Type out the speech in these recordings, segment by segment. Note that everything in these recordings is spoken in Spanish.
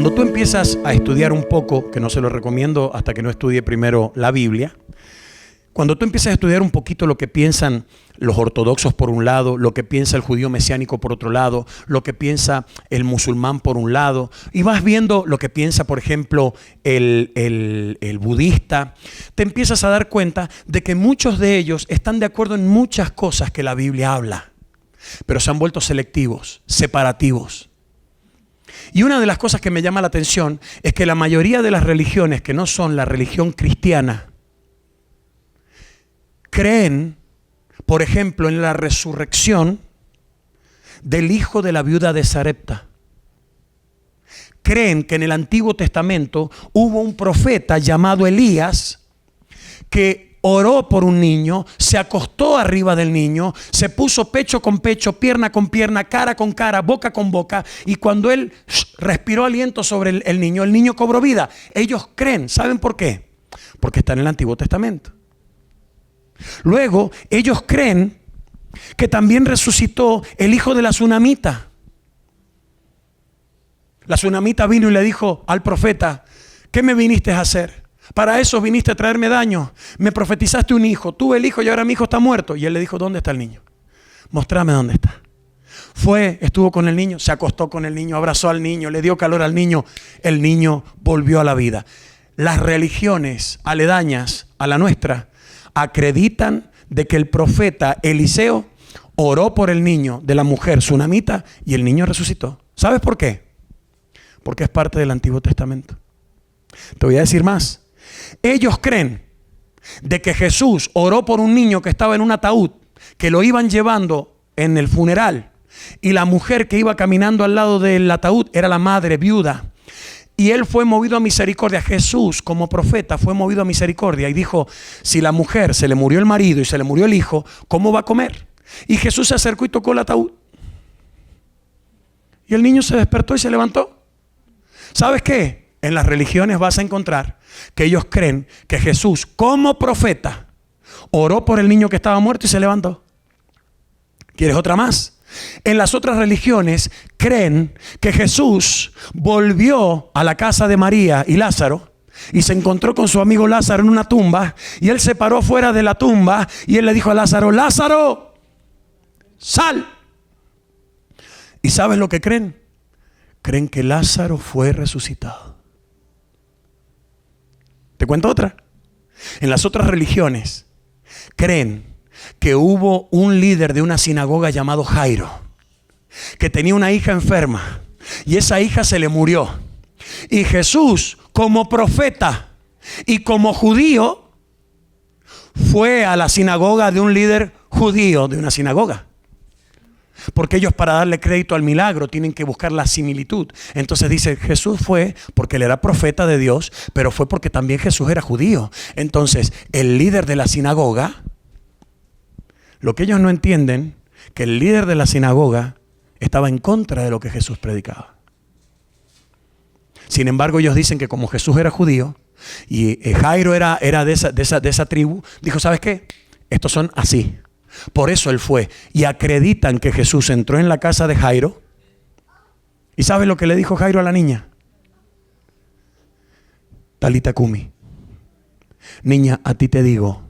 Cuando tú empiezas a estudiar un poco, que no se lo recomiendo hasta que no estudie primero la Biblia, cuando tú empiezas a estudiar un poquito lo que piensan los ortodoxos por un lado, lo que piensa el judío mesiánico por otro lado, lo que piensa el musulmán por un lado, y vas viendo lo que piensa, por ejemplo, el budista, te empiezas a dar cuenta de que muchos de ellos están de acuerdo en muchas cosas que la Biblia habla, pero se han vuelto selectivos, separativos. Y una de las cosas que me llama la atención es que la mayoría de las religiones que no son la religión cristiana creen, por ejemplo, en la resurrección del hijo de la viuda de Sarepta. Creen que en el Antiguo Testamento hubo un profeta llamado Elías que oró por un niño, se acostó arriba del niño, se puso pecho con pecho, pierna con pierna, cara con cara, boca con boca, y cuando él respiró aliento sobre el niño cobró vida. Ellos creen, ¿saben por qué? Porque está en el Antiguo Testamento. Luego, ellos creen que también resucitó el hijo de la tsunamita. La tsunamita vino y le dijo al profeta: ¿qué me viniste a hacer? Para eso viniste a traerme daño. Me profetizaste un hijo, tuve el hijo y ahora mi hijo está muerto. Y él le dijo: ¿dónde está el niño? Mostrame dónde está. Fue, estuvo con el niño, se acostó con el niño, abrazó al niño, le dio calor al niño. El niño volvió a la vida. Las religiones aledañas a la nuestra acreditan de que el profeta Eliseo oró por el niño de la mujer tsunamita y el niño resucitó. ¿Sabes por qué? Porque es parte del Antiguo Testamento. Te voy a decir más. Ellos creen de que Jesús oró por un niño que estaba en un ataúd, que lo iban llevando en el funeral, y la mujer que iba caminando al lado del ataúd era la madre viuda. Y él fue movido a misericordia. Jesús, como profeta, fue movido a misericordia y dijo: si la mujer se le murió el marido y se le murió el hijo, ¿cómo va a comer? Y Jesús se acercó y tocó el ataúd. Y el niño se despertó y se levantó. ¿Sabes qué? En las religiones vas a encontrar que ellos creen que Jesús, como profeta, oró por el niño que estaba muerto y se levantó. ¿Quieres otra más? En las otras religiones creen que Jesús volvió a la casa de María y Lázaro y se encontró con su amigo Lázaro en una tumba, y él se paró fuera de la tumba y él le dijo a Lázaro: Lázaro, sal. ¿Y sabes lo que creen? Creen que Lázaro fue resucitado. ¿Te cuento otra? En las otras religiones creen que hubo un líder de una sinagoga llamado Jairo, que tenía una hija enferma y esa hija se le murió. Y Jesús, como profeta y como judío, fue a la sinagoga de un líder judío de una sinagoga. Porque ellos, para darle crédito al milagro, tienen que buscar la similitud. Entonces dice: Jesús fue porque él era profeta de Dios, pero fue porque también Jesús era judío. Entonces el líder de la sinagoga, lo que ellos no entienden, que el líder de la sinagoga estaba en contra de lo que Jesús predicaba. Sin embargo, ellos dicen que como Jesús era judío y Jairo era de esa tribu, dijo: ¿sabes qué? Estos son así. Por eso él fue. Y acreditan que Jesús entró en la casa de Jairo. ¿Y sabes lo que le dijo Jairo a la niña? Talita Kumi. Niña, a ti te digo,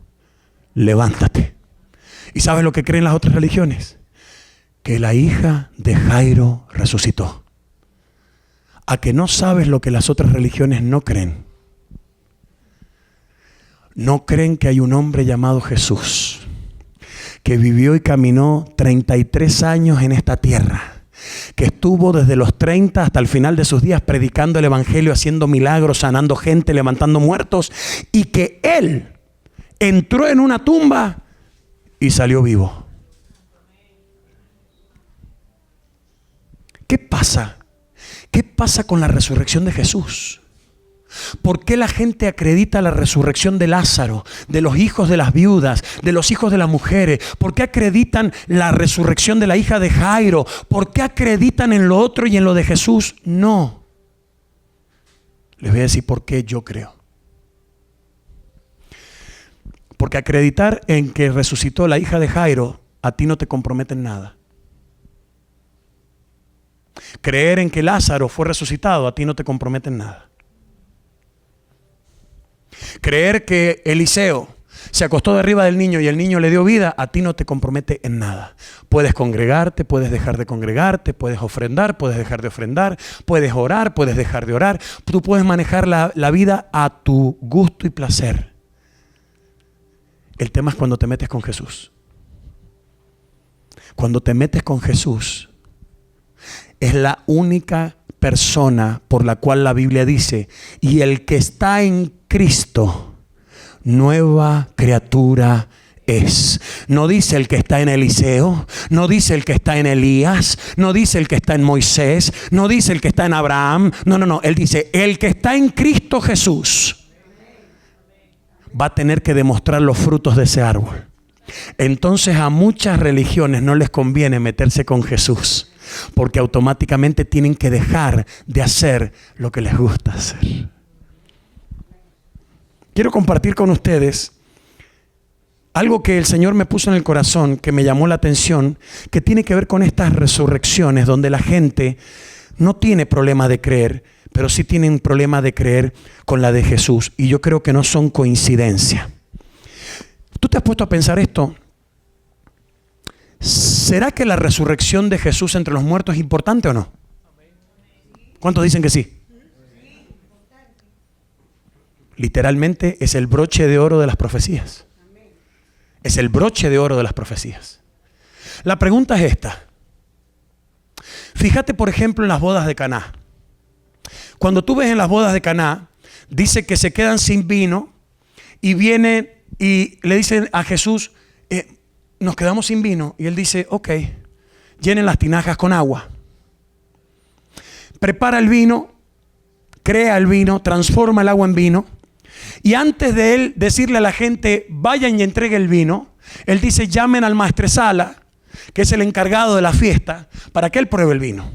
levántate. ¿Y sabes lo que creen las otras religiones? Que la hija de Jairo resucitó. ¿A que no sabes lo que las otras religiones no creen? No creen que hay un hombre llamado Jesús que vivió y caminó 33 años en esta tierra, que estuvo desde los 30 hasta el final de sus días predicando el evangelio, haciendo milagros, sanando gente, levantando muertos, y que él entró en una tumba y salió vivo. ¿Qué pasa? ¿Qué pasa con la resurrección de Jesús? ¿Por qué la gente acredita la resurrección de Lázaro, de los hijos de las viudas, de los hijos de las mujeres? ¿Por qué acreditan la resurrección de la hija de Jairo? ¿Por qué acreditan en lo otro y en lo de Jesús no? Les voy a decir por qué yo creo. Porque acreditar en que resucitó la hija de Jairo a ti no te compromete en nada. Creer en que Lázaro fue resucitado a ti no te compromete en nada. Creer que Eliseo se acostó de arriba del niño y el niño le dio vida, a ti no te compromete en nada. Puedes congregarte, puedes dejar de congregarte, puedes ofrendar, puedes dejar de ofrendar, puedes orar, puedes dejar de orar. Tú puedes manejar la vida a tu gusto y placer. El tema es cuando te metes con Jesús. Cuando te metes con Jesús, es la única persona por la cual la Biblia dice, y el que está en Cristo, nueva criatura es. No dice el que está en Eliseo, no dice el que está en Elías, no dice el que está en Moisés, no dice el que está en Abraham. No. Él dice, el que está en Cristo Jesús va a tener que demostrar los frutos de ese árbol. Entonces a muchas religiones no les conviene meterse con Jesús, porque automáticamente tienen que dejar de hacer lo que les gusta hacer. Quiero compartir con ustedes algo que el Señor me puso en el corazón, que me llamó la atención, que tiene que ver con estas resurrecciones donde la gente no tiene problema de creer, pero sí tienen problema de creer con la de Jesús. Y yo creo que no son coincidencia. ¿Tú te has puesto a pensar esto? ¿Será que la resurrección de Jesús entre los muertos es importante o no? ¿Cuántos dicen que sí? Literalmente es el broche de oro de las profecías. Es el broche de oro de las profecías. La pregunta es esta. Fíjate, por ejemplo, en las bodas de Caná. Cuando tú ves en las bodas de Caná, dice que se quedan sin vino y vienen y le dicen a Jesús, nos quedamos sin vino. Y él dice, ok, llenen las tinajas con agua. Prepara el vino, crea el vino, transforma el agua en vino. Y antes de él decirle a la gente, vayan y entreguen el vino, él dice, llamen al maestresala, que es el encargado de la fiesta, para que él pruebe el vino.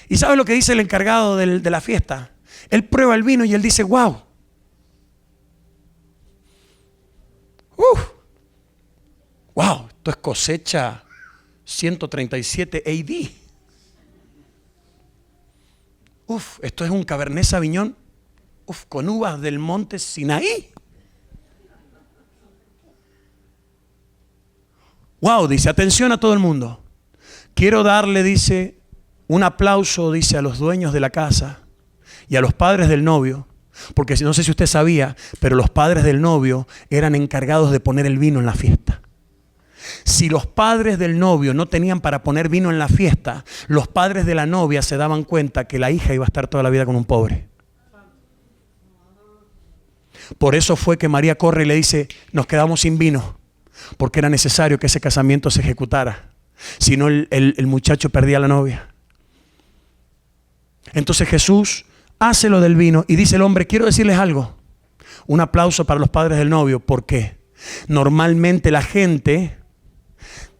¿Y sabe lo que dice el encargado de la fiesta? Él prueba el vino y él dice, wow. Wow, esto es cosecha 137 AD. Esto es un Cabernet Sauvignon. Con uvas del monte Sinaí. Wow, dice, atención a todo el mundo. Quiero darle, dice, un aplauso, dice, a los dueños de la casa y a los padres del novio. Porque no sé si usted sabía, pero los padres del novio eran encargados de poner el vino en la fiesta. Si los padres del novio no tenían para poner vino en la fiesta, los padres de la novia se daban cuenta que la hija iba a estar toda la vida con un pobre. Por eso fue que María corre y le dice, nos quedamos sin vino, porque era necesario que ese casamiento se ejecutara. Si no, el muchacho perdía a la novia. Entonces Jesús hace lo del vino y dice el hombre, quiero decirles algo. Un aplauso para los padres del novio. ¿Por qué? Normalmente la gente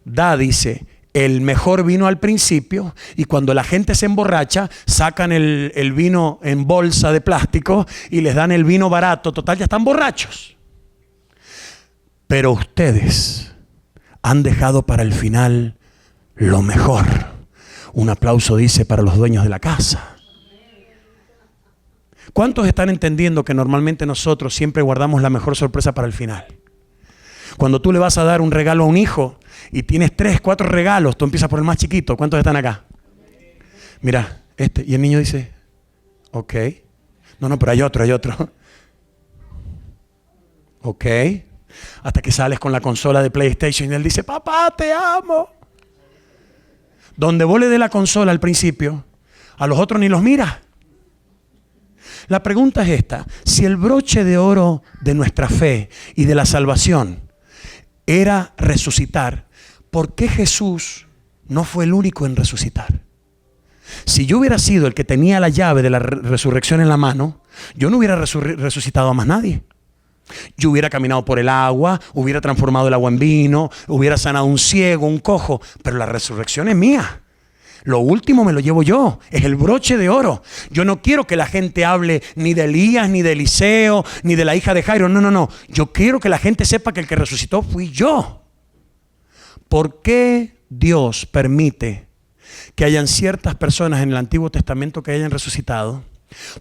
da, dice, el mejor vino al principio, y cuando la gente se emborracha, sacan el vino en bolsa de plástico y les dan el vino barato. Total, ya están borrachos. Pero ustedes han dejado para el final lo mejor. Un aplauso, dice, para los dueños de la casa. ¿Cuántos están entendiendo que normalmente nosotros siempre guardamos la mejor sorpresa para el final? Cuando tú le vas a dar un regalo a un hijo y tienes 3, 4 regalos, tú empiezas por el más chiquito. ¿Cuántos están acá? Mira, este. Y el niño dice, ok. No, pero hay otro. Ok. Hasta que sales con la consola de PlayStation y él dice, papá, te amo. Donde vos le des la consola al principio, a los otros ni los miras. La pregunta es esta: si el broche de oro de nuestra fe y de la salvación era resucitar, ¿por qué Jesús no fue el único en resucitar? Si yo hubiera sido el que tenía la llave de la resurrección en la mano, yo no hubiera resucitado a más nadie. Yo hubiera caminado por el agua, hubiera transformado el agua en vino, hubiera sanado un ciego, un cojo, pero la resurrección es mía. Lo último me lo llevo yo, es el broche de oro. Yo no quiero que la gente hable ni de Elías, ni de Eliseo, ni de la hija de Jairo. No. Yo quiero que la gente sepa que el que resucitó fui yo. ¿Por qué Dios permite que hayan ciertas personas en el Antiguo Testamento que hayan resucitado?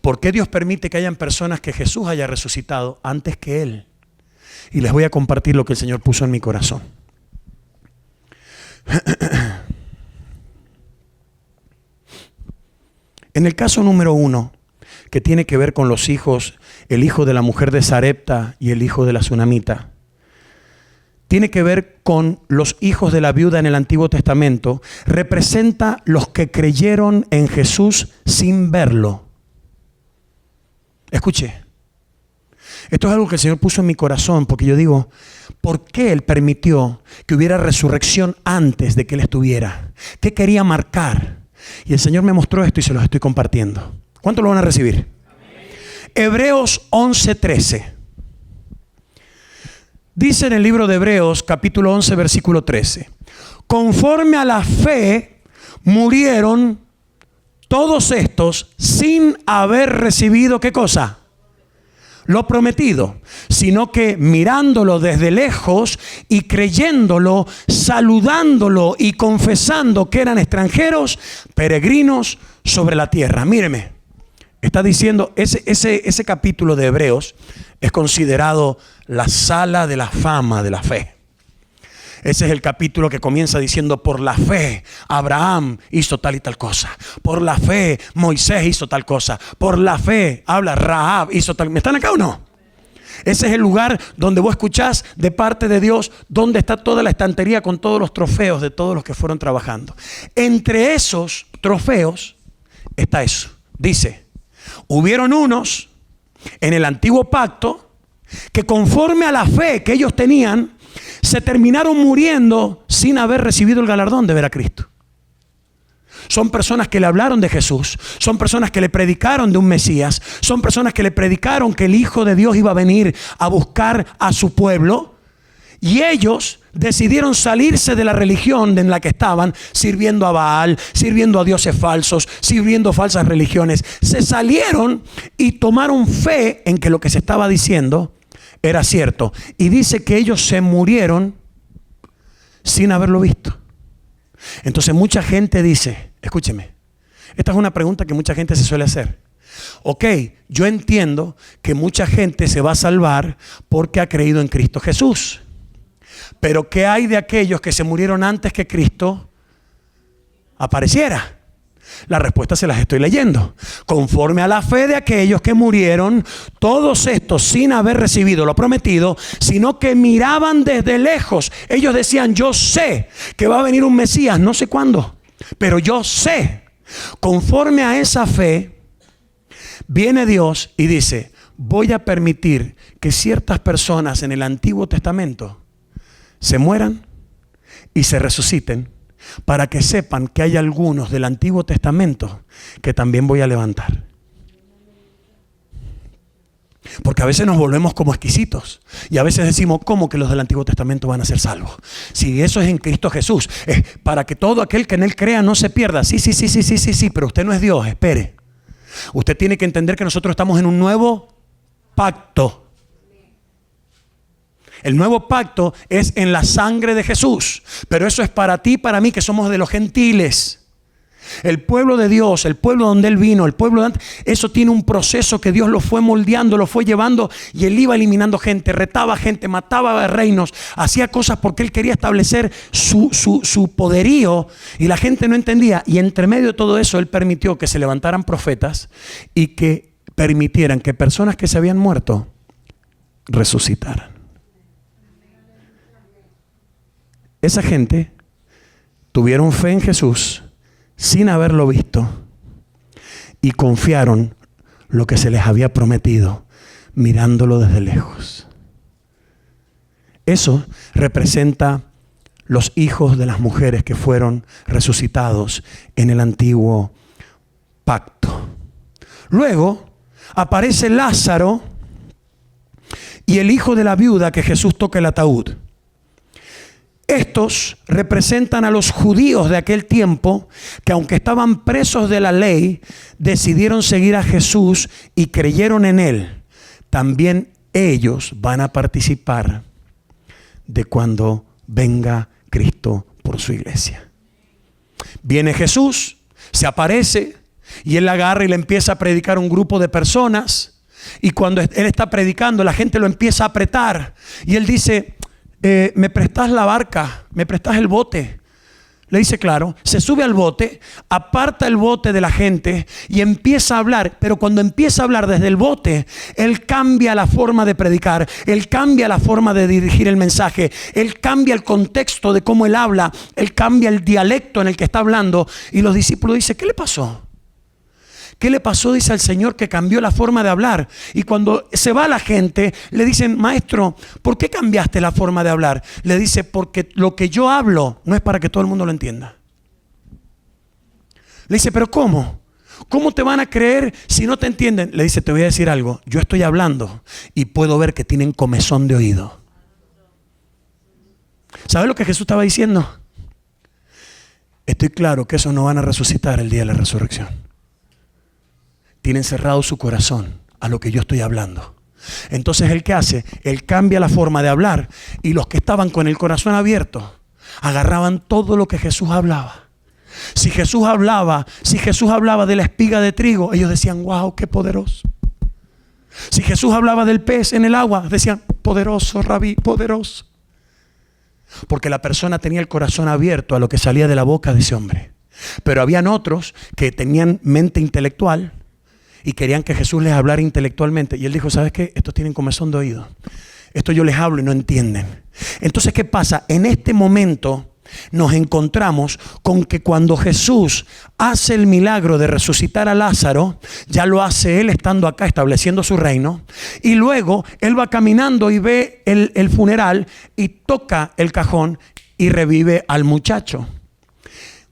¿Por qué Dios permite que hayan personas que Jesús haya resucitado antes que Él? Y les voy a compartir lo que el Señor puso en mi corazón. En el caso número 1, que tiene que ver con los hijos, el hijo de la mujer de Sarepta y el hijo de la Sunamita, tiene que ver con los hijos de la viuda en el Antiguo Testamento, representa los que creyeron en Jesús sin verlo. Escuche, esto es algo que el Señor puso en mi corazón, porque yo digo, ¿por qué Él permitió que hubiera resurrección antes de que Él estuviera? ¿Qué quería marcar? Y el Señor me mostró esto y se los estoy compartiendo. ¿Cuánto lo van a recibir? Amén. Hebreos 11:13. Dice en el libro de Hebreos, capítulo 11, versículo 13. Conforme a la fe, murieron todos estos sin haber recibido, ¿qué cosa? Lo prometido, sino que mirándolo desde lejos y creyéndolo, saludándolo y confesando que eran extranjeros, peregrinos sobre la tierra. Míreme, está diciendo, ese capítulo de Hebreos es considerado la sala de la fama de la fe. Ese es el capítulo que comienza diciendo, por la fe Abraham hizo tal y tal cosa. Por la fe Moisés hizo tal cosa. Por la fe, habla Rahab, hizo tal. ¿Me están acá o no? Ese es el lugar donde vos escuchás de parte de Dios, donde está toda la estantería con todos los trofeos de todos los que fueron trabajando. Entre esos trofeos está eso. Dice, hubieron unos en el antiguo pacto que conforme a la fe que ellos tenían, se terminaron muriendo sin haber recibido el galardón de ver a Cristo. Son personas que le hablaron de Jesús, son personas que le predicaron de un Mesías, son personas que le predicaron que el Hijo de Dios iba a venir a buscar a su pueblo, y ellos decidieron salirse de la religión en la que estaban, sirviendo a Baal, sirviendo a dioses falsos, sirviendo falsas religiones. Se salieron y tomaron fe en que lo que se estaba diciendo era cierto. Y dice que ellos se murieron sin haberlo visto. Entonces mucha gente dice, escúcheme, esta es una pregunta que mucha gente se suele hacer. Ok, yo entiendo que mucha gente se va a salvar porque ha creído en Cristo Jesús. Pero ¿qué hay de aquellos que se murieron antes que Cristo apareciera? La respuesta se las estoy leyendo. Conforme a la fe de aquellos que murieron, todos estos sin haber recibido lo prometido, sino que miraban desde lejos. Ellos decían, yo sé que va a venir un Mesías, no sé cuándo, pero yo sé. Conforme a esa fe, viene Dios y dice, voy a permitir que ciertas personas en el Antiguo Testamento se mueran y se resuciten, para que sepan que hay algunos del Antiguo Testamento que también voy a levantar. Porque a veces nos volvemos como exquisitos y a veces decimos, ¿cómo que los del Antiguo Testamento van a ser salvos? Si eso es en Cristo Jesús, es para que todo aquel que en Él crea no se pierda. Sí, pero usted no es Dios, espere. Usted tiene que entender que nosotros estamos en un nuevo pacto. El nuevo pacto es en la sangre de Jesús, pero eso es para ti y para mí que somos de los gentiles. El pueblo de Dios, el pueblo donde Él vino, el pueblo de antes, eso tiene un proceso que Dios lo fue moldeando, lo fue llevando, y Él iba eliminando gente, retaba gente, mataba reinos, hacía cosas porque Él quería establecer su poderío, y la gente no entendía. Y entre medio de todo eso Él permitió que se levantaran profetas y que permitieran que personas que se habían muerto resucitaran. Esa gente tuvieron fe en Jesús sin haberlo visto y confiaron lo que se les había prometido mirándolo desde lejos. Eso representa los hijos de las mujeres que fueron resucitados en el antiguo pacto. Luego aparece Lázaro y el hijo de la viuda que Jesús toca el ataúd. Estos representan a los judíos de aquel tiempo que, aunque estaban presos de la ley, decidieron seguir a Jesús y creyeron en Él. También ellos van a participar de cuando venga Cristo por su iglesia. Viene Jesús, se aparece y él la agarra y le empieza a predicar a un grupo de personas. Y cuando él está predicando, la gente lo empieza a apretar. Y él dice, ¿me prestas la barca? ¿Me prestas el bote? Le dice claro, se sube al bote, aparta el bote de la gente y empieza a hablar. Pero cuando empieza a hablar desde el bote, él cambia la forma de predicar, él cambia la forma de dirigir el mensaje, él cambia el contexto de cómo él habla, él cambia el dialecto en el que está hablando. Y los discípulos dicen, ¿qué le pasó? ¿Qué le pasó? Dice al Señor que cambió la forma de hablar. Y cuando se va la gente, le dicen, maestro, ¿por qué cambiaste la forma de hablar? Le dice, porque lo que yo hablo no es para que todo el mundo lo entienda. Le dice, ¿pero cómo? ¿Cómo te van a creer si no te entienden? Le dice, te voy a decir algo. Yo estoy hablando y puedo ver que tienen comezón de oído. ¿Sabes lo que Jesús estaba diciendo? Estoy claro que esos no van a resucitar el día de la resurrección. Tienen cerrado su corazón a lo que yo estoy hablando. Entonces, ¿él qué hace? Él cambia la forma de hablar. Y los que estaban con el corazón abierto agarraban todo lo que Jesús hablaba. Si Jesús hablaba de la espiga de trigo, ellos decían, wow, qué poderoso. Si Jesús hablaba del pez en el agua, decían, poderoso, Rabí, poderoso. Porque la persona tenía el corazón abierto a lo que salía de la boca de ese hombre. Pero habían otros que tenían mente intelectual y querían que Jesús les hablara intelectualmente. Y él dijo, ¿sabes qué? Estos tienen comezón de oído. Esto yo les hablo y no entienden. Entonces, ¿qué pasa? En este momento nos encontramos con que cuando Jesús hace el milagro de resucitar a Lázaro, ya lo hace él estando acá estableciendo su reino. Y luego él va caminando y ve el funeral y toca el cajón y revive al muchacho.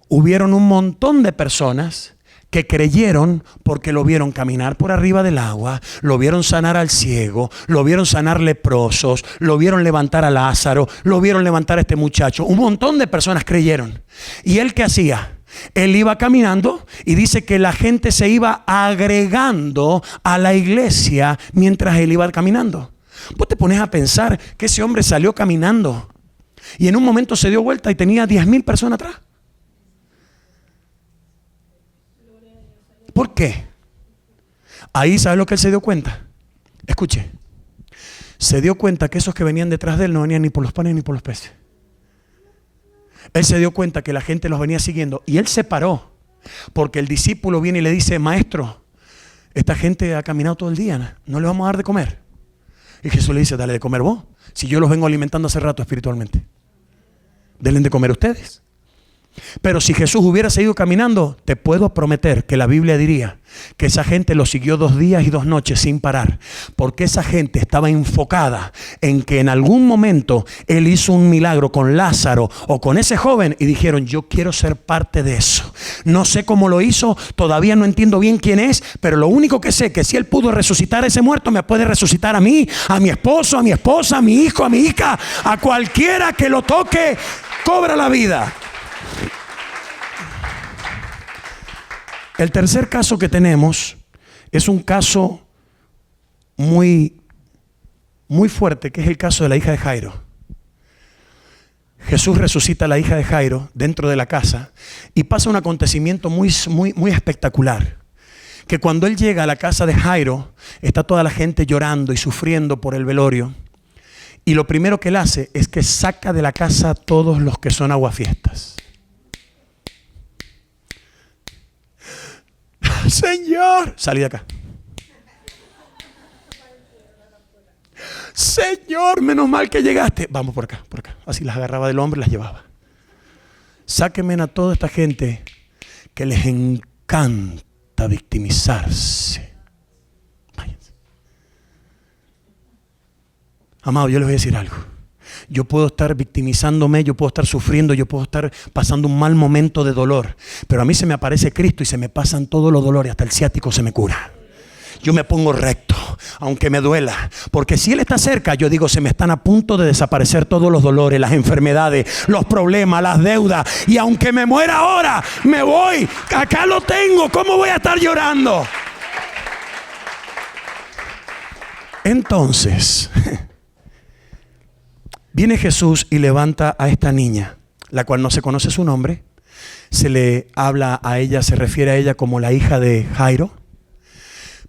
Hubieron un montón de personas que creyeron porque lo vieron caminar por arriba del agua, lo vieron sanar al ciego, lo vieron sanar leprosos, lo vieron levantar a Lázaro, lo vieron levantar a este muchacho. Un montón de personas creyeron. ¿Y él qué hacía? Él iba caminando y dice que la gente se iba agregando a la iglesia mientras él iba caminando. Vos te pones a pensar que ese hombre salió caminando y en un momento se dio vuelta y tenía 10,000 personas atrás. ¿Por qué? Ahí, ¿sabes lo que él se dio cuenta? Escuche. Se dio cuenta que esos que venían detrás de él no venían ni por los panes ni por los peces. Él se dio cuenta que la gente los venía siguiendo y él se paró porque el discípulo viene y le dice, maestro, esta gente ha caminado todo el día, no le vamos a dar de comer. Y Jesús le dice, dale de comer vos, si yo los vengo alimentando hace rato espiritualmente. Denle de comer ustedes. Pero si Jesús hubiera seguido caminando, te puedo prometer que la Biblia diría que esa gente lo siguió 2 días y 2 noches sin parar, porque esa gente estaba enfocada en que en algún momento Él hizo un milagro con Lázaro o con ese joven y dijeron, yo quiero ser parte de eso. No sé cómo lo hizo, todavía no entiendo bien quién es, pero lo único que sé es que si Él pudo resucitar a ese muerto, me puede resucitar a mí, a mi esposo, a mi esposa, a mi hijo, a mi hija, a cualquiera que lo toque, cobra la vida. El tercer caso que tenemos es un caso muy fuerte, que es el caso de la hija de Jairo. Jesús resucita a la hija de Jairo dentro de la casa y pasa un acontecimiento muy espectacular. Que cuando él llega a la casa de Jairo, está toda la gente llorando y sufriendo por el velorio. Y lo primero que él hace es que saca de la casa a todos los que son aguafiestas. Señor, salí de acá. Señor, menos mal que llegaste. Vamos por acá, por acá. Así las agarraba del hombro y las llevaba. Sáquenme a toda esta gente que les encanta victimizarse. Váyanse. Amado, yo les voy a decir algo. Yo puedo estar victimizándome, yo puedo estar sufriendo, yo puedo estar pasando un mal momento de dolor. Pero a mí se me aparece Cristo y se me pasan todos los dolores, hasta el ciático se me cura. Yo me pongo recto, aunque me duela. Porque si Él está cerca, yo digo, se me están a punto de desaparecer todos los dolores, las enfermedades, los problemas, las deudas. Y aunque me muera ahora, me voy. Acá lo tengo, ¿cómo voy a estar llorando? Entonces, viene Jesús y levanta a esta niña, la cual no se conoce su nombre, Se le habla a ella, se refiere a ella como la hija de Jairo.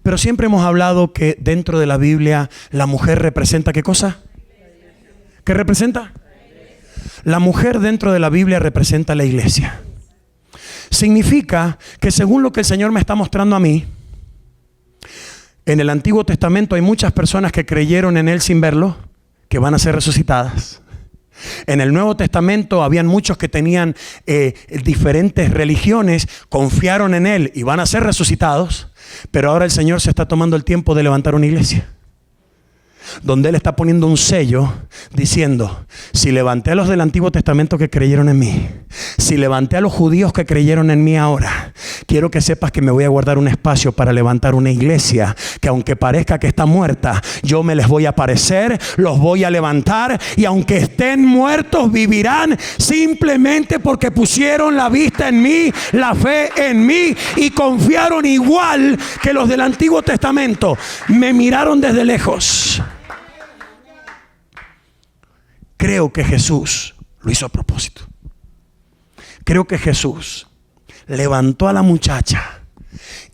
Pero siempre hemos hablado que dentro de la Biblia la mujer representa ¿qué cosa? ¿Qué representa? La mujer dentro de la Biblia representa la iglesia. Significa que según lo que el Señor me está mostrando a mí, en el Antiguo Testamento hay muchas personas que creyeron en Él sin verlo, que van a ser resucitadas. En el Nuevo Testamento habían muchos que tenían diferentes religiones, confiaron en Él y van a ser resucitados. Pero ahora el Señor se está tomando el tiempo de levantar una iglesia, donde Él está poniendo un sello diciendo: si levanté a los del Antiguo Testamento que creyeron en mí, si levanté a los judíos que creyeron en mí ahora, quiero que sepas que me voy a guardar un espacio para levantar una iglesia que aunque parezca que está muerta, yo me les voy a aparecer, los voy a levantar, y aunque estén muertos vivirán simplemente porque pusieron la vista en mí, la fe en mí y confiaron igual que los del Antiguo Testamento. Me miraron desde lejos. Creo que Jesús lo hizo a propósito. Creo que Jesús levantó a la muchacha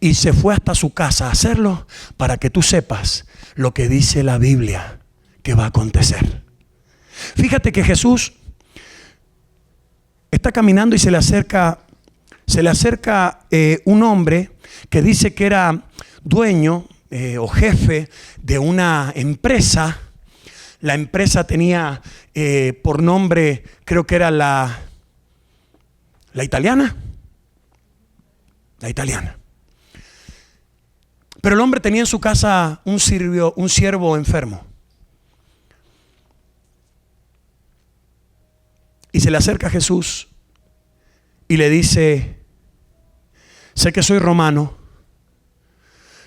y se fue hasta su casa a hacerlo para que tú sepas lo que dice la Biblia que va a acontecer. Fíjate que Jesús está caminando y se le acerca un hombre que dice que era dueño o jefe de una empresa. La empresa tenía por nombre, creo que era la italiana. La italiana. Pero el hombre tenía en su casa un siervo enfermo. Y se le acerca a Jesús y le dice: sé que soy romano,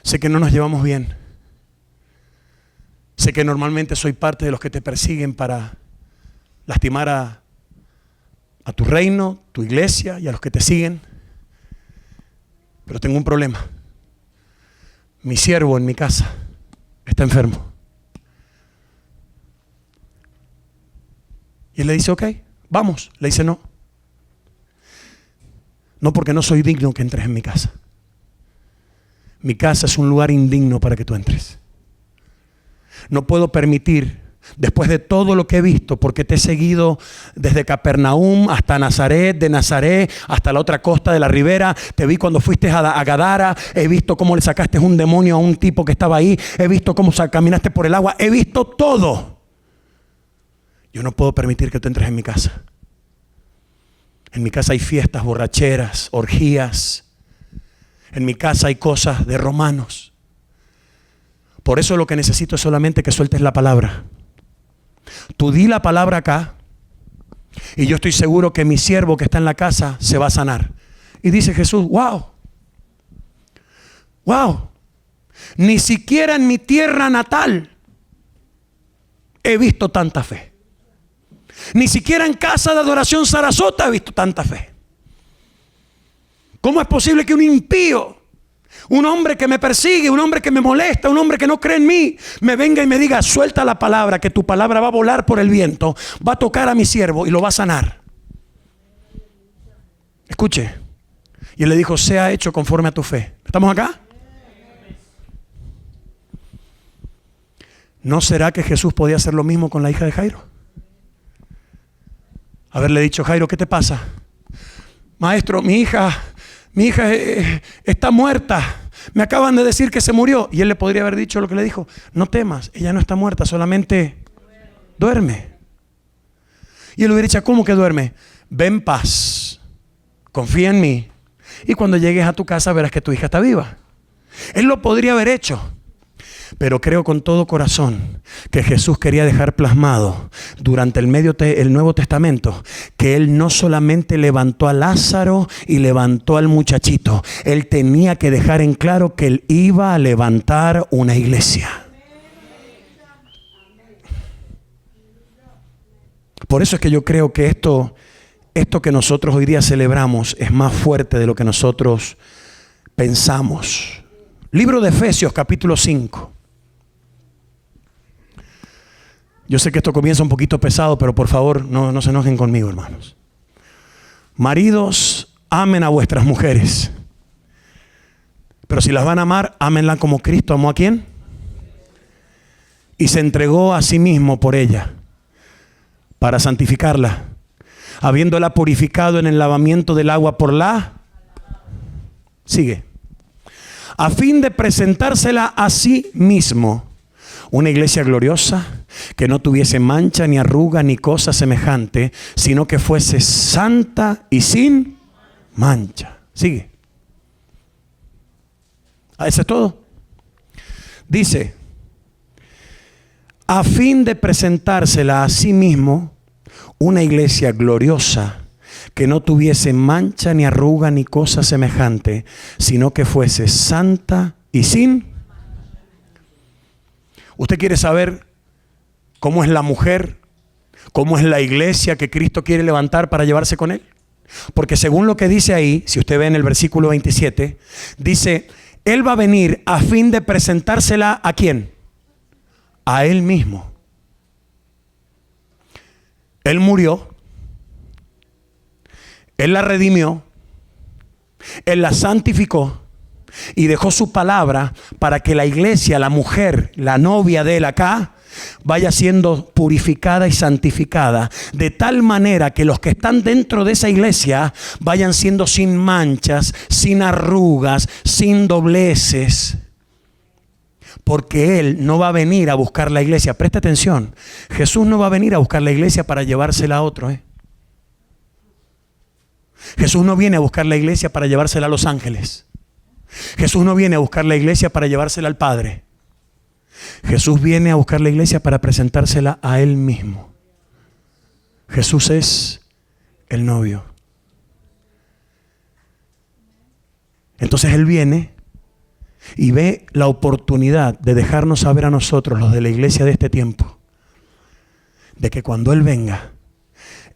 sé que no nos llevamos bien, sé que normalmente soy parte de los que te persiguen para lastimar a tu reino, tu iglesia y a los que te siguen. Pero tengo un problema. Mi siervo en mi casa está enfermo. Y él le dice: ok, vamos. Le dice: no. No, porque no soy digno que entres en mi casa. Mi casa es un lugar indigno para que tú entres. No puedo permitir, después de todo lo que he visto, porque te he seguido desde Capernaum hasta Nazaret, de Nazaret hasta la otra costa de la ribera. Te vi cuando fuiste a Gadara. He visto cómo le sacaste un demonio a un tipo que estaba ahí. He visto cómo caminaste por el agua. He visto todo. Yo no puedo permitir que tú entres en mi casa. En mi casa hay fiestas, borracheras, orgías. En mi casa hay cosas de romanos. Por eso lo que necesito es solamente que sueltes la palabra. Tú di la palabra acá y yo estoy seguro que mi siervo que está en la casa se va a sanar. Y dice Jesús: wow, ni siquiera en mi tierra natal he visto tanta fe. Ni siquiera en casa de adoración Sarasota he visto tanta fe. ¿Cómo es posible que un impío, un hombre que me persigue, un hombre que me molesta, un hombre que no cree en mí, me venga y me diga: suelta la palabra, que tu palabra va a volar por el viento, va a tocar a mi siervo y lo va a sanar? Escuche. Y él le dijo: sea hecho conforme a tu fe. ¿Estamos acá? ¿No será que Jesús podía hacer lo mismo con la hija de Jairo? Haberle dicho: Jairo, ¿qué te pasa? Maestro, mi hija está muerta. Me acaban de decir que se murió. Y él le podría haber dicho lo que le dijo: no temas, ella no está muerta, solamente duerme. Y él hubiera dicho: ¿cómo que duerme? Ve en paz, confía en mí, y cuando llegues a tu casa verás que tu hija está viva. Él lo podría haber hecho. Pero creo con todo corazón que Jesús quería dejar plasmado durante el Nuevo Testamento que Él no solamente levantó a Lázaro y levantó al muchachito. Él tenía que dejar en claro que Él iba a levantar una iglesia. Por eso es que yo creo que esto que nosotros hoy día celebramos es más fuerte de lo que nosotros pensamos. Libro de Efesios, capítulo 5. Yo sé que esto comienza un poquito pesado, pero por favor no se enojen conmigo, hermanos. maridos, amen a vuestras mujeres. Pero si las van a amar, ámenla como Cristo amó ¿a quién? Y se entregó a sí mismo por ella, para santificarla, habiéndola purificado en el lavamiento del agua por la... Sigue. A fin de presentársela a sí mismo, una iglesia gloriosa, que no tuviese mancha, ni arruga, ni cosa semejante, sino que fuese santa y sin mancha. Sigue. Eso es todo. Dice, a fin de presentársela a sí mismo, una iglesia gloriosa, que no tuviese mancha, ni arruga, ni cosa semejante, sino que fuese santa y sin. ¿Usted quiere saber cómo es la mujer? ¿Cómo es la iglesia que Cristo quiere levantar para llevarse con él? Porque según lo que dice ahí, si usted ve en el versículo 27, dice, él va a venir a fin de presentársela ¿a quién? A él mismo. Él murió. Él la redimió. Él la santificó. Y dejó su palabra para que la iglesia, la mujer, la novia de él acá, vaya siendo purificada y santificada, de tal manera que los que están dentro de esa iglesia vayan siendo sin manchas, sin arrugas, sin dobleces. Porque él no va a venir a buscar la iglesia. Presta atención. Jesús no va a venir a buscar la iglesia para llevársela a otro. Jesús no viene a buscar la iglesia para llevársela a los ángeles. Jesús no viene a buscar la iglesia para llevársela al Padre. Jesús viene a buscar la iglesia para presentársela a él mismo. Jesús es el novio. Entonces él viene y ve la oportunidad de dejarnos saber a nosotros, los de la iglesia de este tiempo, de que cuando él venga,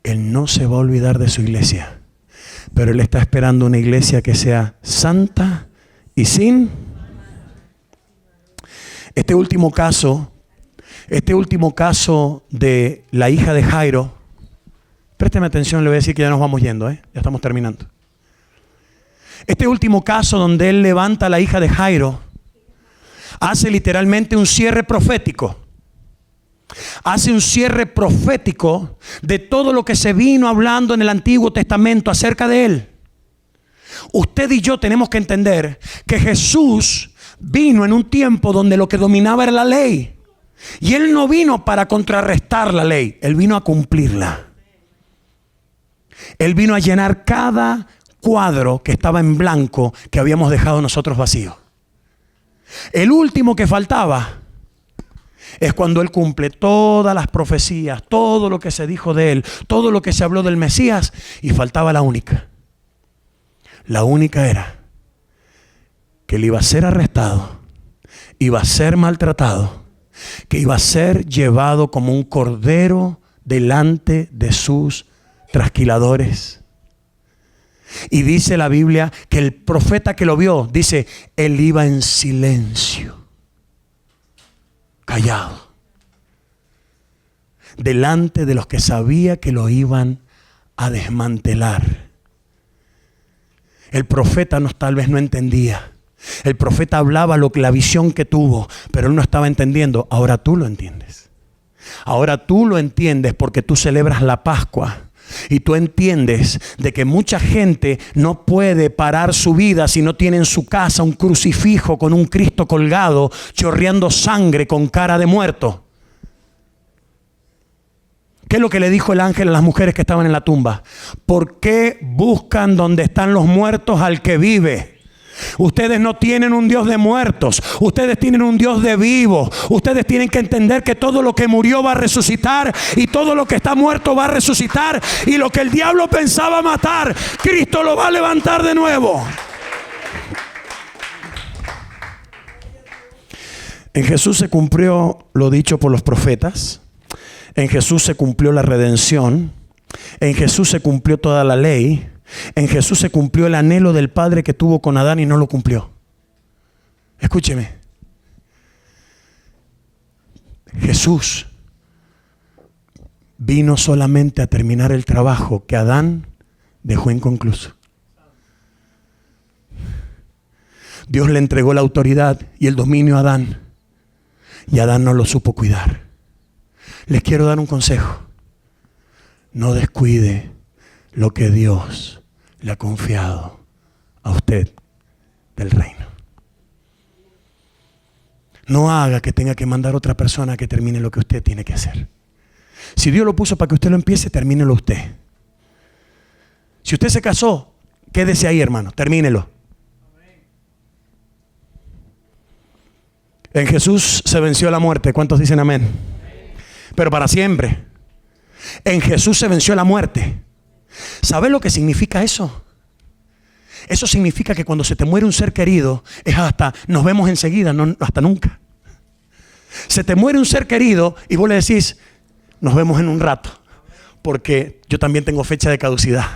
él no se va a olvidar de su iglesia, pero él está esperando una iglesia que sea santa y sin. Este último caso de la hija de Jairo, présteme atención, le voy a decir que ya nos vamos yendo, ya estamos terminando. Este último caso donde él levanta a la hija de Jairo, hace literalmente un cierre profético. Hace un cierre profético de todo lo que se vino hablando en el Antiguo Testamento acerca de él. Usted y yo tenemos que entender que Jesús vino en un tiempo donde lo que dominaba era la ley. Y él no vino para contrarrestar la ley, él vino a cumplirla. Él vino a llenar cada cuadro que estaba en blanco que habíamos dejado nosotros vacío. El último que faltaba es cuando él cumple todas las profecías, todo lo que se dijo de él, todo lo que se habló del Mesías, y faltaba la única. La única era que él iba a ser arrestado, iba a ser maltratado, que iba a ser llevado como un cordero delante de sus trasquiladores. Y dice la Biblia que el profeta que lo vio, dice, él iba en silencio, callado, delante de los que sabía que lo iban a desmantelar. El profeta tal vez no entendía. El profeta hablaba la visión que tuvo, pero él no estaba entendiendo. Ahora tú lo entiendes. Ahora tú lo entiendes porque tú celebras la Pascua. Y tú entiendes de que mucha gente no puede parar su vida si no tiene en su casa un crucifijo con un Cristo colgado, chorreando sangre con cara de muerto. ¿Qué es lo que le dijo el ángel a las mujeres que estaban en la tumba? ¿Por qué buscan donde están los muertos al que vive? Ustedes no tienen un Dios de muertos, ustedes tienen un Dios de vivos. Ustedes tienen que entender que todo lo que murió va a resucitar, y todo lo que está muerto va a resucitar, y lo que el diablo pensaba matar, Cristo lo va a levantar de nuevo. En Jesús se cumplió lo dicho por los profetas. En Jesús se cumplió la redención. En Jesús se cumplió toda la ley. En Jesús se cumplió el anhelo del Padre que tuvo con Adán y no lo cumplió. Escúcheme. Jesús vino solamente a terminar el trabajo que Adán dejó inconcluso. Dios le entregó la autoridad y el dominio a Adán, y Adán no lo supo cuidar. Les quiero dar un consejo. No descuide lo que Dios le ha confiado a usted del reino. No haga que tenga que mandar a otra persona a que termine lo que usted tiene que hacer. Si Dios lo puso para que usted lo empiece, termínelo usted. Si usted se casó, quédese ahí, hermano, termínelo. En Jesús se venció la muerte. ¿Cuántos dicen amén? Pero para siempre. En Jesús se venció la muerte. ¿Sabe lo que significa eso? Eso significa que cuando se te muere un ser querido, es hasta nos vemos enseguida, no hasta nunca. Se te muere un ser querido y vos le decís, nos vemos en un rato, porque yo también tengo fecha de caducidad.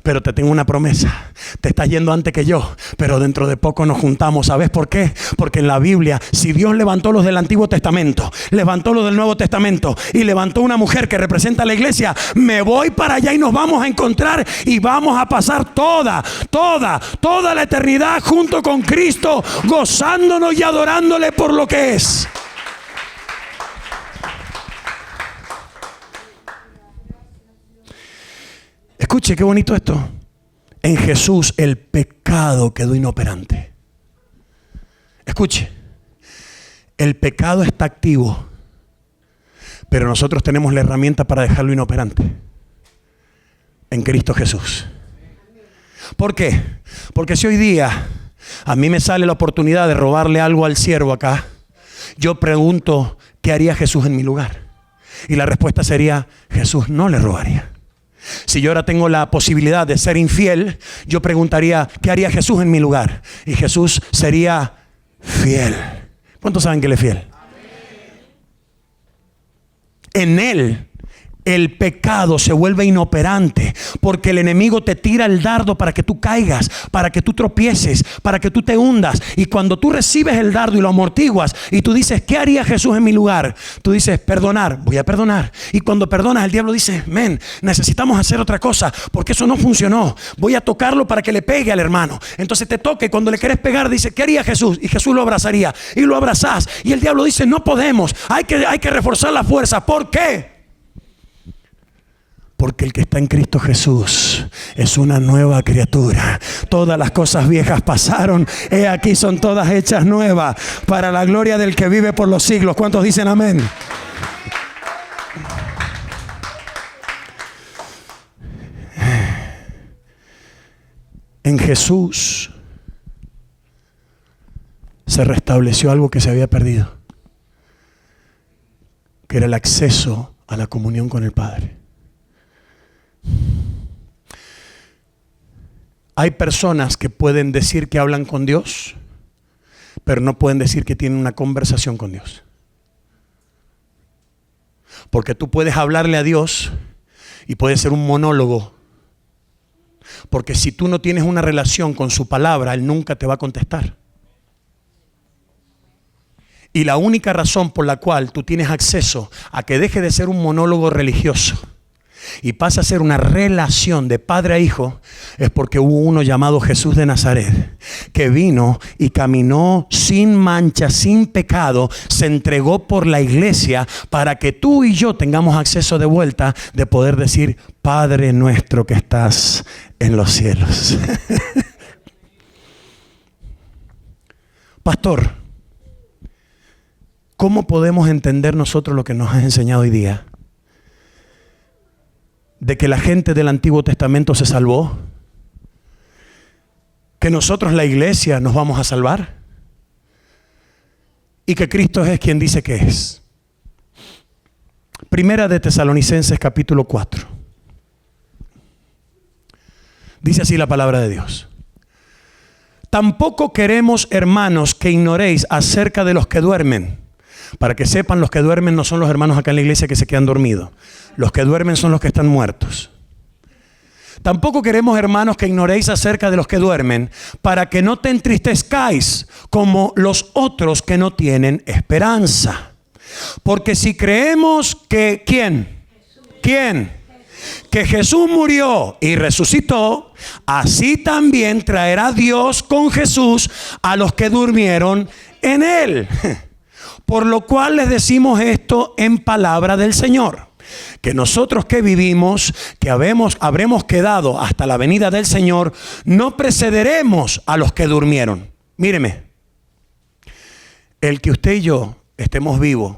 Pero te tengo una promesa. Te estás yendo antes que yo, pero dentro de poco nos juntamos. ¿Sabes por qué? Porque en la Biblia, si Dios levantó los del Antiguo Testamento, levantó los del Nuevo Testamento y levantó una mujer que representa a la iglesia, me voy para allá y nos vamos a encontrar y vamos a pasar toda la eternidad junto con Cristo, gozándonos y adorándole por lo que es. Escuche, qué bonito esto. En Jesús el pecado quedó inoperante. Escuche, el pecado está activo, pero nosotros tenemos la herramienta para dejarlo inoperante. En Cristo Jesús. ¿Por qué? Porque si hoy día a mí me sale la oportunidad de robarle algo al siervo acá, yo pregunto, ¿qué haría Jesús en mi lugar? Y la respuesta sería, Jesús no le robaría. Si yo ahora tengo la posibilidad de ser infiel, yo preguntaría, ¿qué haría Jesús en mi lugar? Y Jesús sería fiel. ¿Cuántos saben que Él es fiel? En Él el pecado se vuelve inoperante, porque el enemigo te tira el dardo para que tú caigas, para que tú tropieces, para que tú te hundas. Y cuando tú recibes el dardo y lo amortiguas y tú dices, ¿qué haría Jesús en mi lugar? Tú dices, perdonar, voy a perdonar. Y cuando perdonas, el diablo dice, necesitamos hacer otra cosa, porque eso no funcionó. Voy a tocarlo para que le pegue al hermano. Entonces te toca y cuando le querés pegar dice, ¿qué haría Jesús? Y Jesús lo abrazaría y lo abrazás. Y el diablo dice, no podemos, hay que reforzar la fuerza. ¿Por qué? Porque el que está en Cristo Jesús es una nueva criatura. Todas las cosas viejas pasaron, he aquí son todas hechas nuevas, para la gloria del que vive por los siglos. ¿Cuántos dicen amén? En Jesús se restableció algo que se había perdido, que era el acceso a la comunión con el Padre. Hay personas que pueden decir que hablan con Dios, pero no pueden decir que tienen una conversación con Dios. Porque tú puedes hablarle a Dios y puede ser un monólogo. Porque si tú no tienes una relación con su palabra, Él nunca te va a contestar. Y la única razón por la cual tú tienes acceso a que deje de ser un monólogo religioso y pasa a ser una relación de padre a hijo, es porque hubo uno llamado Jesús de Nazaret, que vino y caminó sin mancha, sin pecado, se entregó por la iglesia para que tú y yo tengamos acceso de vuelta, de poder decir, Padre nuestro que estás en los cielos. Pastor, ¿cómo podemos entender nosotros lo que nos has enseñado hoy día? De que la gente del Antiguo Testamento se salvó, que nosotros la iglesia nos vamos a salvar y que Cristo es quien dice que es. Primera de Tesalonicenses capítulo 4. Dice así la palabra de Dios. Tampoco queremos, hermanos, que ignoréis acerca de los que duermen. Para que sepan, los que duermen no son los hermanos acá en la iglesia que se quedan dormidos. Los que duermen son los que están muertos. Tampoco queremos, hermanos, que ignoréis acerca de los que duermen, para que no te entristezcáis como los otros que no tienen esperanza. Porque si creemos que, ¿quién? que Jesús murió y resucitó, así también traerá Dios con Jesús a los que durmieron en él. Por lo cual les decimos esto en palabra del Señor, que nosotros que vivimos, que habremos quedado hasta la venida del Señor, no precederemos a los que durmieron. Míreme, el que usted y yo estemos vivos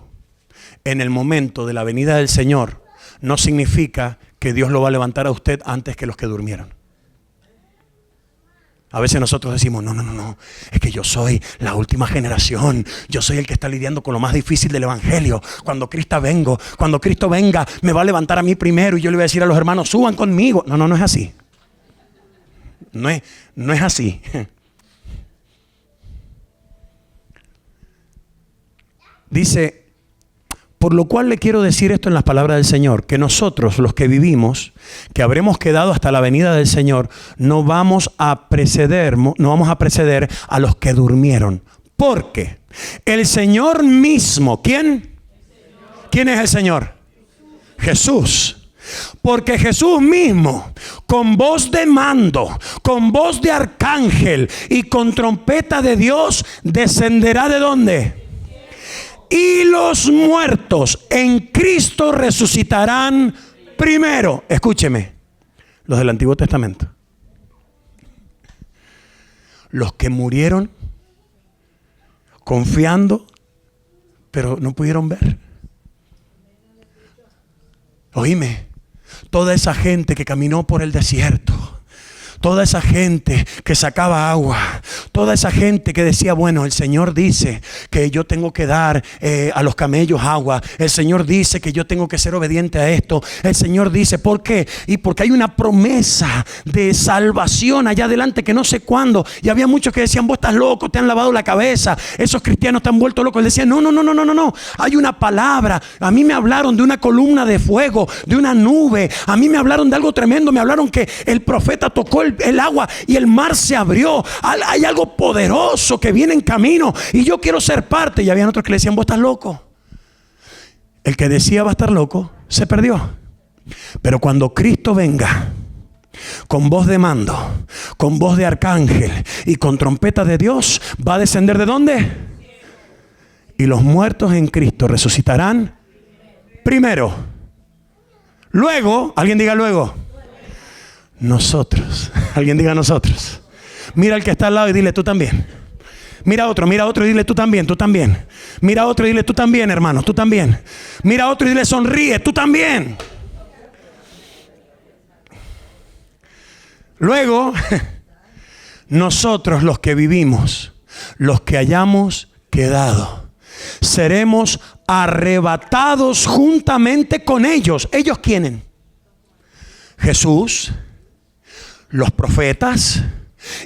en el momento de la venida del Señor no significa que Dios lo va a levantar a usted antes que los que durmieron. A veces nosotros decimos, no, es que yo soy la última generación, yo soy el que está lidiando con lo más difícil del evangelio. Cuando Cristo venga, me va a levantar a mí primero y yo le voy a decir a los hermanos, suban conmigo. No es así. No es así. Dice, por lo cual le quiero decir esto en las palabras del Señor, que nosotros los que vivimos, que habremos quedado hasta la venida del Señor, no vamos a preceder a los que durmieron. Porque el Señor mismo, ¿quién? ¿Quién es el Señor? Jesús. Porque Jesús mismo, con voz de mando, con voz de arcángel y con trompeta de Dios, descenderá ¿de dónde? Y los muertos en Cristo resucitarán primero. Escúcheme, los del Antiguo Testamento. Los que murieron confiando, pero no pudieron ver. Oíme, toda esa gente que caminó por el desierto, toda esa gente que sacaba agua, toda esa gente que decía, bueno, el Señor dice que yo tengo que dar a los camellos agua. El Señor dice que yo tengo que ser obediente a esto. El Señor dice, ¿por qué? Y porque hay una promesa de salvación allá adelante que no sé cuándo. Y había muchos que decían, vos estás loco, te han lavado la cabeza. Esos cristianos están vueltos locos. Él decía, no. Hay una palabra. A mí me hablaron de una columna de fuego, de una nube. A mí me hablaron de algo tremendo. Me hablaron que el profeta tocó el agua y el mar se abrió. Hay algo poderoso que viene en camino y yo quiero ser parte. Y había otros que le decían, vos estás loco. El que decía va a estar loco se perdió. Pero cuando Cristo venga con voz de mando, con voz de arcángel y con trompeta de Dios, va a descender ¿de dónde? Y los muertos en Cristo resucitarán primero. Luego, alguien diga luego. Nosotros. Alguien diga nosotros. Mira al que está al lado y dile tú también. Mira a otro y dile tú también, tú también. Mira a otro y dile tú también, hermano, tú también. Mira a otro y dile sonríe, tú también. Luego, nosotros los que vivimos, los que hayamos quedado, seremos arrebatados juntamente con ellos. ¿Ellos quiénes? Jesús, los profetas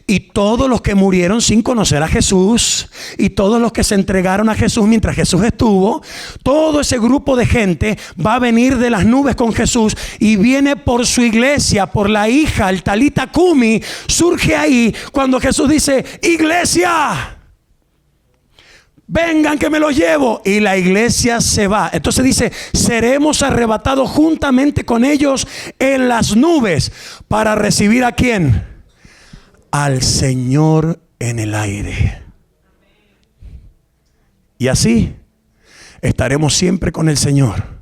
y todos los que murieron sin conocer a Jesús y todos los que se entregaron a Jesús mientras Jesús estuvo. Todo ese grupo de gente va a venir de las nubes con Jesús y viene por su iglesia, por la hija, el Talita Cumi. Surge ahí cuando Jesús dice, iglesia, vengan que me los llevo. Y la iglesia se va. Entonces dice, seremos arrebatados juntamente con ellos en las nubes para recibir ¿a quién? Al Señor en el aire. Y así estaremos siempre con el Señor.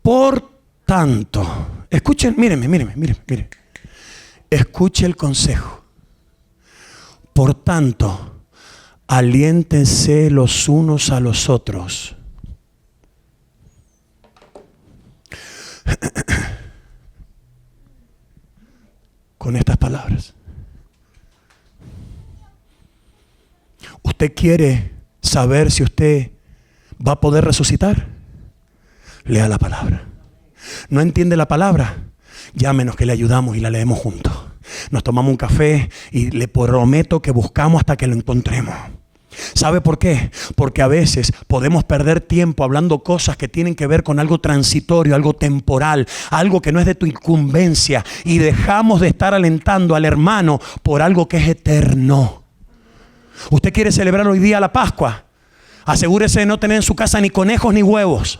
Por tanto, escuchen, mírenme. Escuche el consejo. Por tanto, aliéntense los unos a los otros. Con estas palabras. ¿Usted quiere saber si usted va a poder resucitar? Lea la palabra. ¿No entiende la palabra? Llámenos que le ayudamos y la leemos juntos. Nos tomamos un café y le prometo que buscamos hasta que lo encontremos. ¿Sabe por qué? Porque a veces podemos perder tiempo hablando cosas que tienen que ver con algo transitorio, algo temporal, algo que no es de tu incumbencia, y dejamos de estar alentando al hermano por algo que es eterno. Usted quiere celebrar hoy día la Pascua. Asegúrese de no tener en su casa ni conejos ni huevos.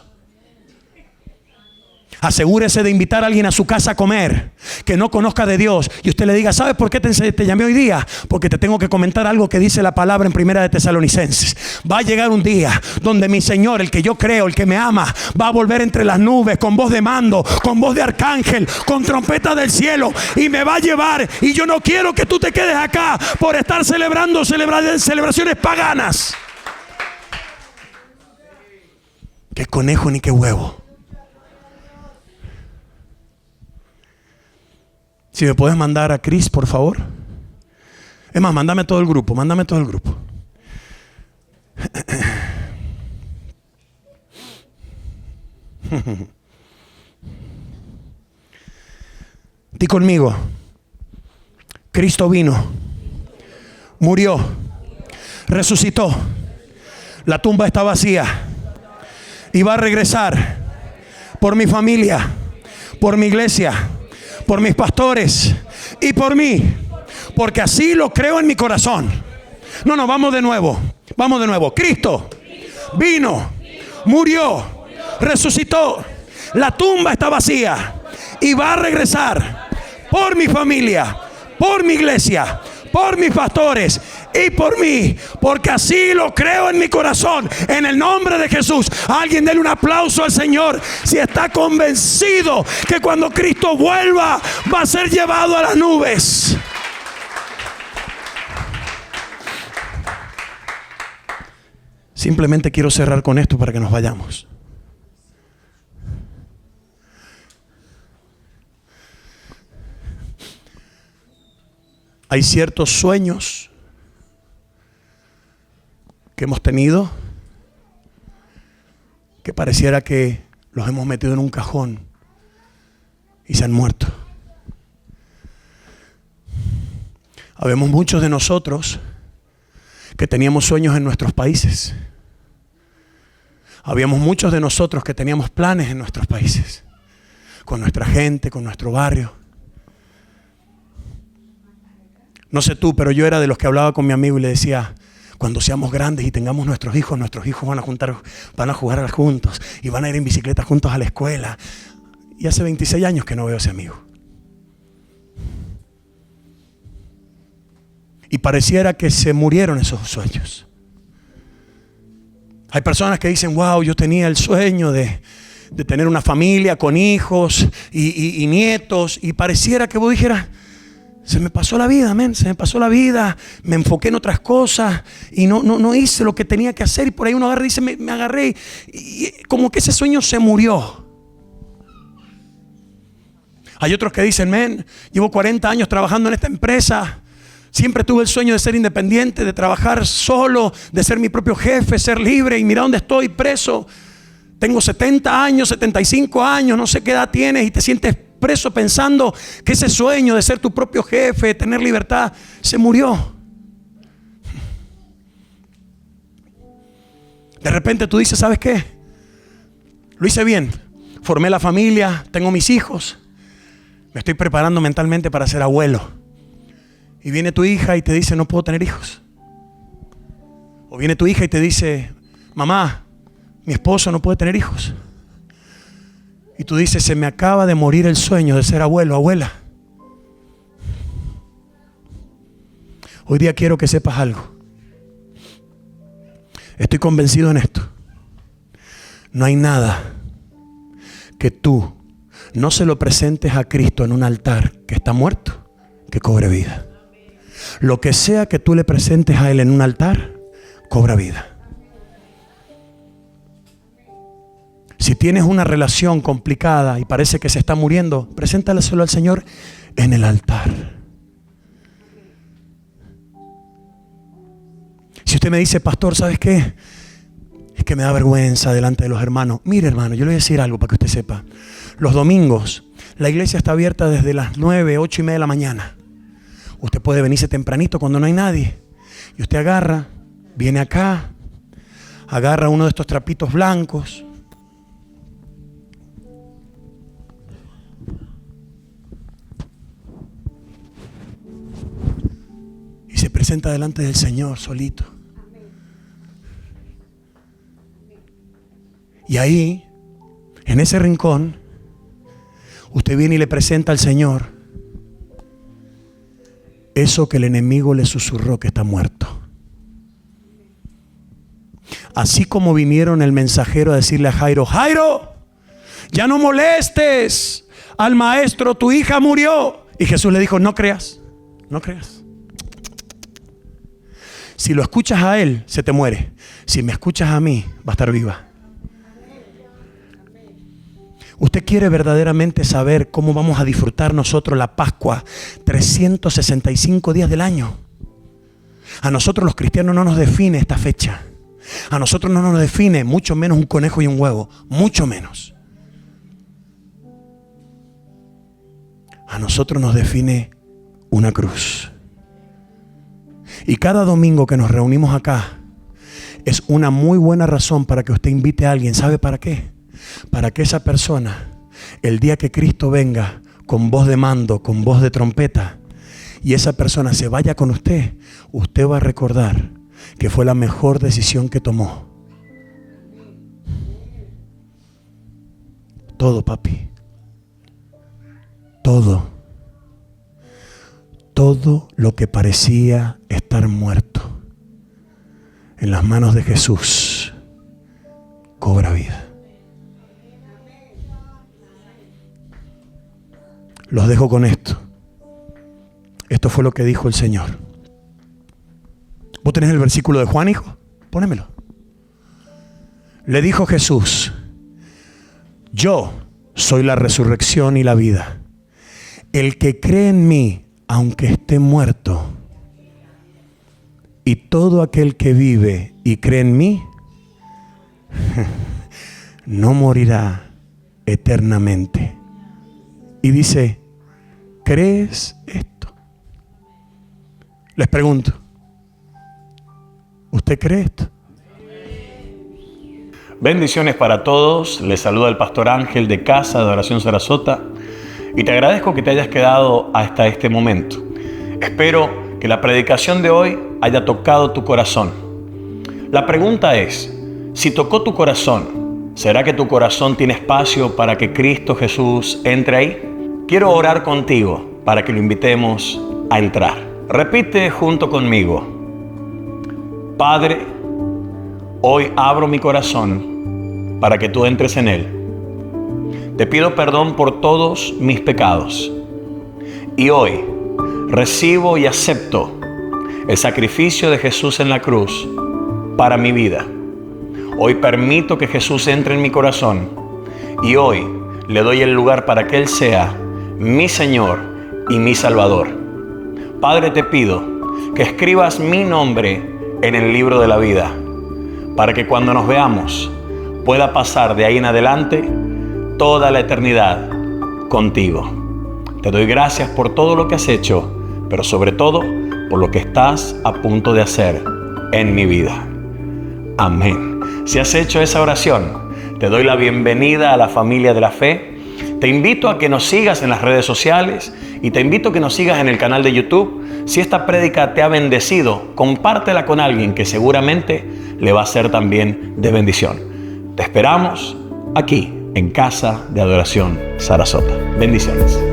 Asegúrese de invitar a alguien a su casa a comer que no conozca de Dios y usted le diga: ¿sabes por qué te llamé hoy día? Porque te tengo que comentar algo que dice la palabra en Primera de Tesalonicenses. Va a llegar un día donde mi Señor, el que yo creo, el que me ama, va a volver entre las nubes con voz de mando, con voz de arcángel, con trompeta del cielo, y me va a llevar. Y yo no quiero que tú te quedes acá por estar celebrando celebraciones paganas. Qué conejo ni qué huevo. Si me puedes mandar a Chris, por favor. Es más, mándame todo el grupo. Di conmigo: Cristo vino, murió, resucitó, la tumba está vacía y va a regresar por mi familia, por mi iglesia, por mis pastores y por mí, porque así lo creo en mi corazón. No, vamos de nuevo. Cristo vino, murió, resucitó, la tumba está vacía y va a regresar por mi familia, por mi iglesia, por mis pastores y por mí, porque así lo creo en mi corazón. En el nombre de Jesús, alguien déle un aplauso al Señor si está convencido que cuando Cristo vuelva va a ser llevado a las nubes. Simplemente quiero cerrar con esto para que nos vayamos. Hay ciertos sueños que hemos tenido que pareciera que los hemos metido en un cajón y se han muerto. Habemos muchos de nosotros que teníamos sueños en nuestros países. Habíamos muchos de nosotros que teníamos planes en nuestros países, con nuestra gente, con nuestro barrio. No sé tú, pero yo era de los que hablaba con mi amigo y le decía: cuando seamos grandes y tengamos nuestros hijos van a jugar juntos y van a ir en bicicleta juntos a la escuela. Y hace 26 años que no veo a ese amigo. Y pareciera que se murieron esos sueños. Hay personas que dicen: wow, yo tenía el sueño de tener una familia con hijos y nietos. Y pareciera que vos dijeras: se me pasó la vida, me enfoqué en otras cosas y no hice lo que tenía que hacer. Y por ahí uno agarra y dice: me agarré, y como que ese sueño se murió. Hay otros que dicen: llevo 40 años trabajando en esta empresa, siempre tuve el sueño de ser independiente, de trabajar solo, de ser mi propio jefe, ser libre, y mira dónde estoy, preso. Tengo 70 años, 75 años, no sé qué edad tienes, y te sientes preso pensando que ese sueño de ser tu propio jefe, de tener libertad, se murió. De repente tú dices: ¿sabes qué? Lo hice bien, formé la familia, tengo mis hijos, me estoy preparando mentalmente para ser abuelo. Y viene tu hija y te dice: no puedo tener hijos. O viene tu hija y te dice: mamá, mi esposo no puede tener hijos. Y tú dices: se me acaba de morir el sueño de ser abuelo, abuela. Hoy día quiero que sepas algo. Estoy convencido en esto. No hay nada que tú no se lo presentes a Cristo en un altar que está muerto, que cobre vida. Lo que sea que tú le presentes a Él en un altar, cobra vida. Si tienes una relación complicada y parece que se está muriendo, preséntaselo al Señor en el altar. Si usted me dice: pastor, ¿sabes qué? Es que me da vergüenza delante de los hermanos. Mire, hermano, yo le voy a decir algo para que usted sepa. Los domingos la iglesia está abierta desde las 9, 8 y media de la mañana. Usted puede venirse tempranito cuando no hay nadie. Y usted agarra, viene acá, agarra uno de estos trapitos blancos. Y se presenta delante del Señor solito. Y ahí, en ese rincón, usted viene y le presenta al Señor eso que el enemigo le susurró que está muerto. Así como vinieron el mensajero a decirle a Jairo: Jairo, ya no molestes al maestro, tu hija murió. Y Jesús le dijo: no creas, no creas. Si lo escuchas a él, se te muere. Si me escuchas a mí, va a estar viva. ¿Usted quiere verdaderamente saber cómo vamos a disfrutar nosotros la Pascua 365 días del año? A nosotros los cristianos no nos define esta fecha. A nosotros no nos define, mucho menos un conejo y un huevo. Mucho menos. A nosotros nos define una cruz. Y cada domingo que nos reunimos acá es una muy buena razón para que usted invite a alguien. ¿Sabe para qué? Para que esa persona, el día que Cristo venga con voz de mando, con voz de trompeta, y esa persona se vaya con usted, usted va a recordar que fue la mejor decisión que tomó. Todo, papi. Todo lo que parecía estar muerto en las manos de Jesús cobra vida. Los dejo con esto. Esto fue lo que dijo el Señor. ¿Vos tenés el versículo de Juan, hijo? Pónemelo. Le dijo Jesús: yo soy la resurrección y la vida. El que cree en mí, aunque esté muerto, y todo aquel que vive y cree en mí, no morirá eternamente. Y dice: ¿crees esto? Les pregunto, ¿usted cree esto? Bendiciones para todos. Les saluda el pastor Ángel de Casa de Adoración Sarasota y te agradezco que te hayas quedado hasta este momento. Espero que la predicación de hoy haya tocado tu corazón. La pregunta es, si tocó tu corazón, ¿será que tu corazón tiene espacio para que Cristo Jesús entre ahí? Quiero orar contigo para que lo invitemos a entrar. Repite junto conmigo: Padre, hoy abro mi corazón para que tú entres en él. Te pido perdón por todos mis pecados. Y hoy recibo y acepto el sacrificio de Jesús en la cruz para mi vida. Hoy permito que Jesús entre en mi corazón y hoy le doy el lugar para que Él sea mi Señor y mi Salvador. Padre, te pido que escribas mi nombre en el libro de la vida, para que cuando nos veamos pueda pasar de ahí en adelante toda la eternidad contigo. Te doy gracias por todo lo que has hecho, pero sobre todo por lo que estás a punto de hacer en mi vida. Amén. Si has hecho esa oración, te doy la bienvenida a la familia de la fe. Te invito a que nos sigas en las redes sociales y te invito a que nos sigas en el canal de YouTube. Si esta prédica te ha bendecido, compártela con alguien que seguramente le va a ser también de bendición. Te esperamos aquí en Casa de Adoración Sarasota. Bendiciones.